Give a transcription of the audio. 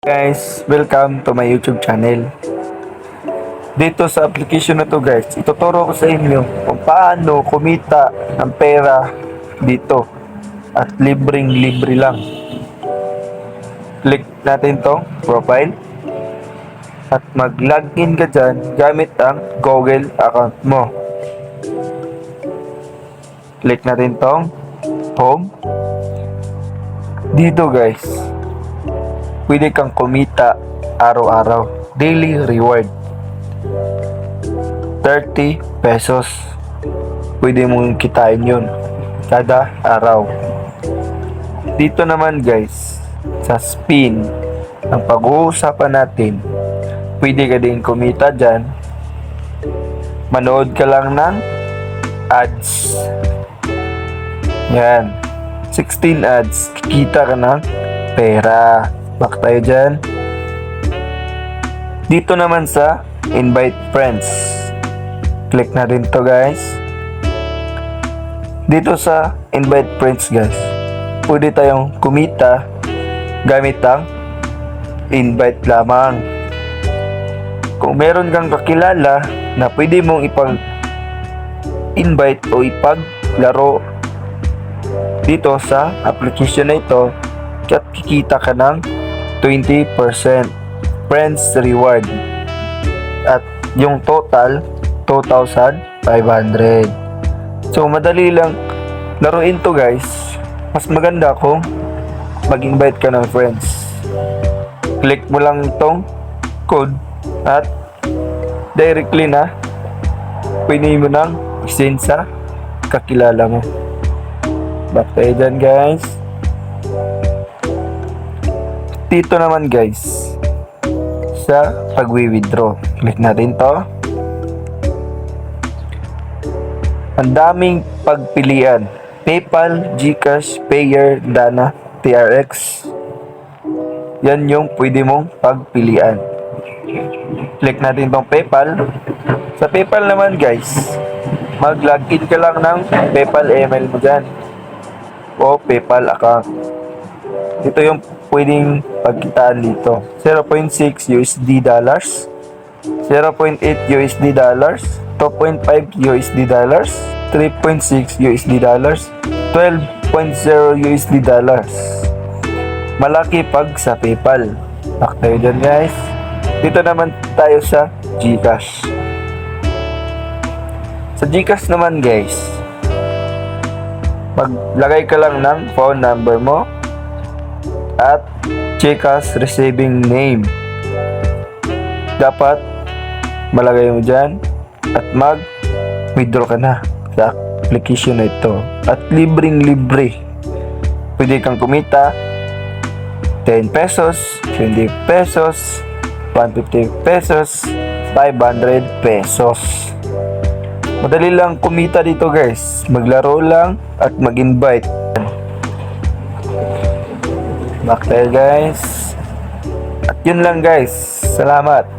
Guys, welcome to my YouTube channel. Dito sa application na to guys, ituturo ko sa inyo kung paano kumita ng pera dito at libreng-libre lang. Click natin tong profile at mag-login ka dyan gamit ang Google account mo. Click natin tong home. Dito guys, pwede kang kumita araw-araw. Daily reward 30 pesos. Pwede mong kitain yun kada araw. Dito naman guys, sa spin, ang pag-uusapan natin, pwede ka din kumita dyan. Manood ka lang ng ads. Yan, 16 ads, kikita ka ng pera. Back tayo dyan. Dito naman sa invite friends, click natin to guys. Dito sa invite friends guys, pwede tayong kumita gamit ang invite lamang. Kung meron kang kakilala na pwede mong ipag-invite o ipaglaro dito sa application na ito, at kikita ka ng 20% friends reward at yung total 2,500. So madali lang laruin to guys. Mas maganda kung mag-invite ka ng friends. Click mo lang itong code at directly na pwede mo nang i-send sa kakilala mo. Back tayo dyan guys. Dito naman guys, sa pag-withdraw, click natin to. Ang daming pagpilian: PayPal, GCash, Payer, Dana, TRX. Yan yung pwede mong pagpilian. Click natin tong PayPal. Sa PayPal naman guys, mag-login ka lang ng PayPal email mo dyan o PayPal account. Ito yung pwedeng pagkitaan dito. 0.6 USD dollars, 0.8 USD dollars, 2.5 USD dollars, 3.6 USD dollars, 12.0 USD dollars. Malaki pag sa PayPal. Back tayo dyan guys. Dito naman tayo sa GCash. Sa GCash naman guys, maglagay ka lang ng phone number mo at GCash receiving name. Dapat malagay mo dyan at mag-withdraw ka na sa application na ito. At libreng-libre. Pwede kang kumita 10 pesos, 20 pesos, 150 pesos, 500 pesos. Madali lang kumita dito guys. Maglaro lang at mag-invite. Back tayo guys. At yun lang guys. Salamat.